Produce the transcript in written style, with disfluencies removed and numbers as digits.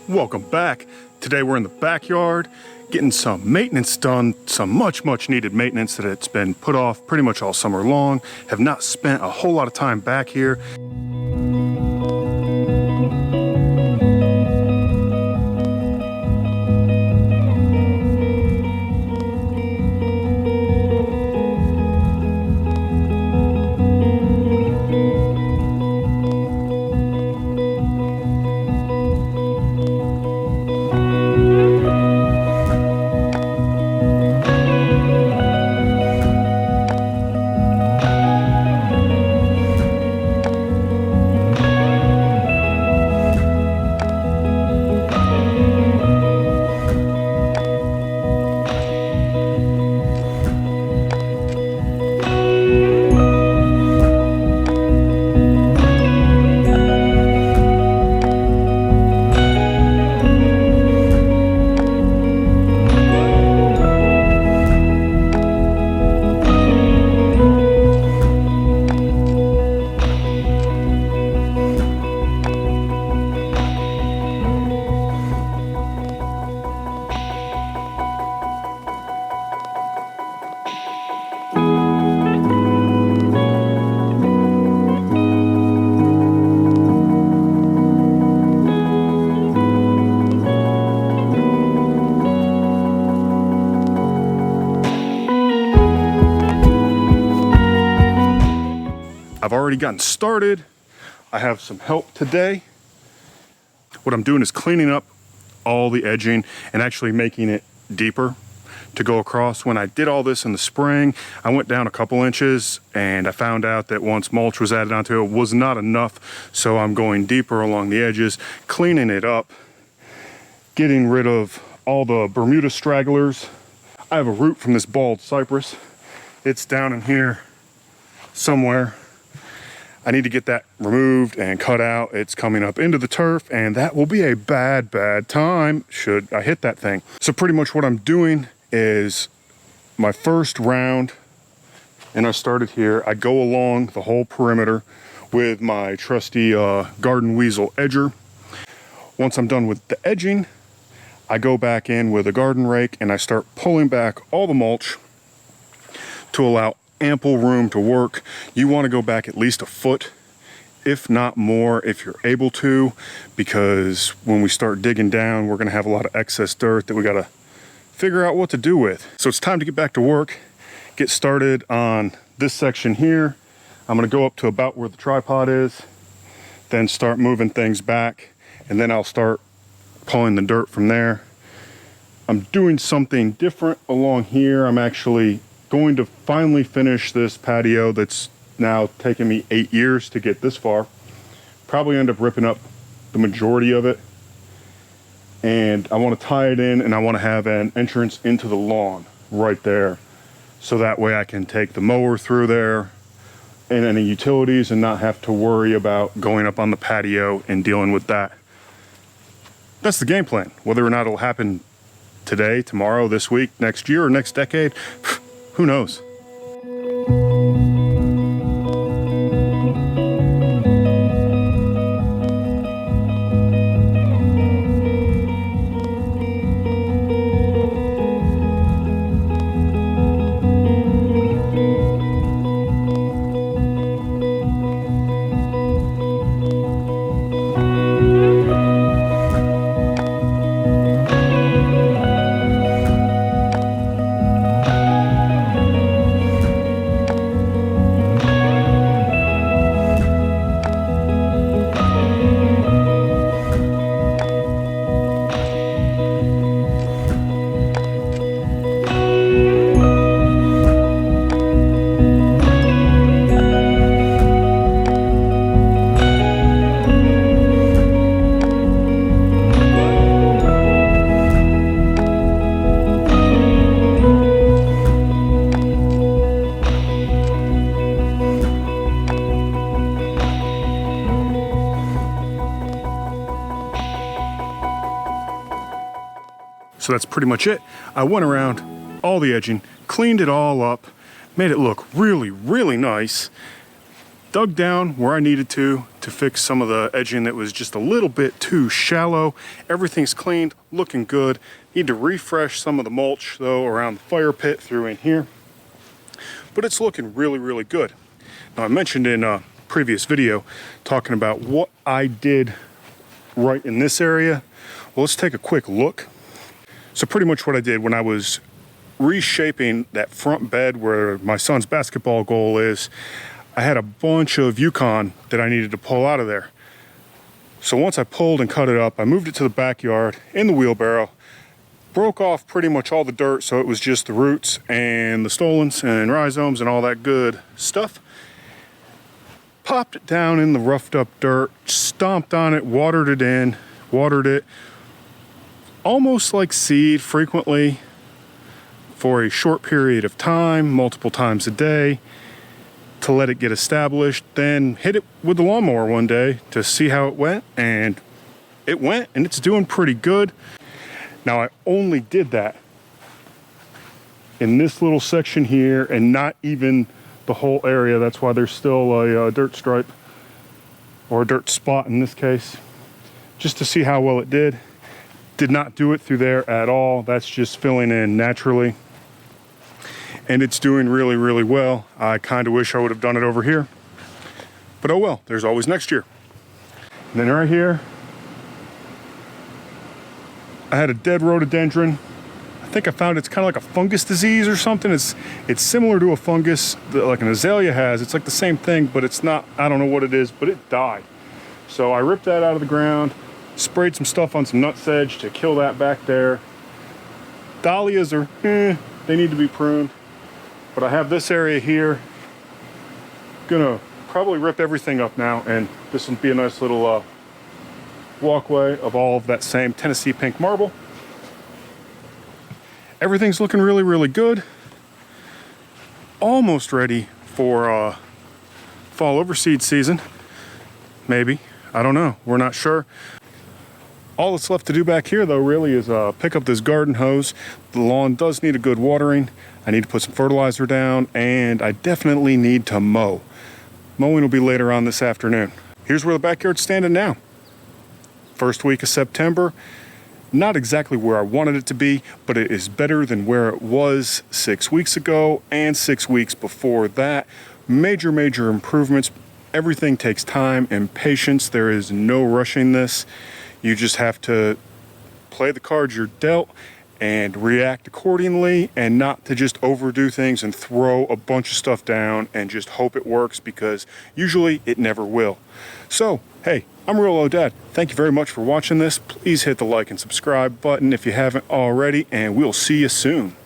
Welcome back. Today we're in the backyard getting some maintenance done, some much needed maintenance that it's been put off pretty much all summer long. Have not spent a whole lot of time back here. I've already gotten started. I have some help today. What I'm doing is cleaning up all the edging and actually making it deeper to go across. When I did all this in the spring, I went down a couple inches and I found out that once mulch was added onto it was not enough. So I'm going deeper along the edges, cleaning it up, getting rid of all the Bermuda stragglers. I have a root from this bald cypress. It's down in here somewhere. I need to get that removed and cut out. It's coming up into the turf, and that will be a bad time should I hit that thing. So pretty much what I'm doing is my first round, and I started here. I go along the whole perimeter with my trusty garden weasel edger. Once I'm done with the edging, I go back in with a garden rake and I start pulling back all the mulch to allow ample room to work. You want to go back at least a foot, if not more, if you're able to, because when we start digging down, we're going to have a lot of excess dirt that we got to figure out what to do with. So it's time to get back to work, get started on this section here. I'm going to go up to about where the tripod is, then start moving things back, and then I'll start pulling the dirt from there. I'm doing something different along here. I'm actually going to finally finish this patio that's now taken me 8 years to get this far. Probably end up ripping up the majority of it. And I want to tie it in, and I want to have an entrance into the lawn right there. So that way I can take the mower through there and any utilities and not have to worry about going up on the patio and dealing with that. That's the game plan. Whether or not it'll happen today, tomorrow, this week, next year, or next decade, who knows? So that's pretty much it. I went around all the edging, cleaned it all up, made it look really nice. dug down where I needed to fix some of the edging that was just a little bit too shallow. Everything's cleaned, looking good. Need to refresh some of the mulch though around the fire pit through in here. But it's looking really, really good. Now I mentioned in a previous video talking about what I did right in this area. Well, let's take a quick look. So pretty much what I did when I was reshaping that front bed where my son's basketball goal is, I had a bunch of Yukon that I needed to pull out of there. So once I pulled and cut it up, I moved it to the backyard in the wheelbarrow, broke off pretty much all the dirt, so it was just the roots and the stolons and rhizomes and all that good stuff. Popped it down in the roughed up dirt, stomped on it, watered it, almost like seed frequently for a short period of time, multiple times a day, to let it get established, then hit it with the lawnmower one day to see how it went, and it went, and it's doing pretty good. Now I only did that in this little section here and not even the whole area. That's why there's still a dirt stripe, or a dirt spot in this case, just to see how well it did. Did not do it through there at all. That's just filling in naturally. And it's doing really, really well. I kind of wish I would have done it over here, but oh well, there's always next year. And then right here, I had a dead rhododendron. I think I found it's kind of like a fungus disease or something. It's similar to a fungus that like an azalea has. It's like the same thing, but it's not, I don't know what it is, but it died. So I ripped that out of the ground, sprayed some stuff on some nutsedge to kill that back there. Dahlias are, they need to be pruned. But I have this area here. Gonna probably rip everything up now, and this will be a nice little walkway of all of that same Tennessee pink marble. Everything's looking really, really good. Almost ready for fall overseed season. Maybe, I don't know, we're not sure. All that's left to do back here though really is pick up this garden hose. The lawn does need a good watering. I need to put some fertilizer down, and I definitely need to mow. Mowing will be later on this afternoon. Here's where the backyard's standing now. First week of September. Not exactly where I wanted it to be, but it is better than where it was 6 weeks ago and 6 weeks before that. Major, major improvements. Everything takes time and patience. There is no rushing this. You just have to play the cards you're dealt and react accordingly, and not to just overdo things and throw a bunch of stuff down and just hope it works, because usually it never will. So, hey, I'm Real Old Dad. Thank you very much for watching this. Please hit the like and subscribe button if you haven't already, and we'll see you soon.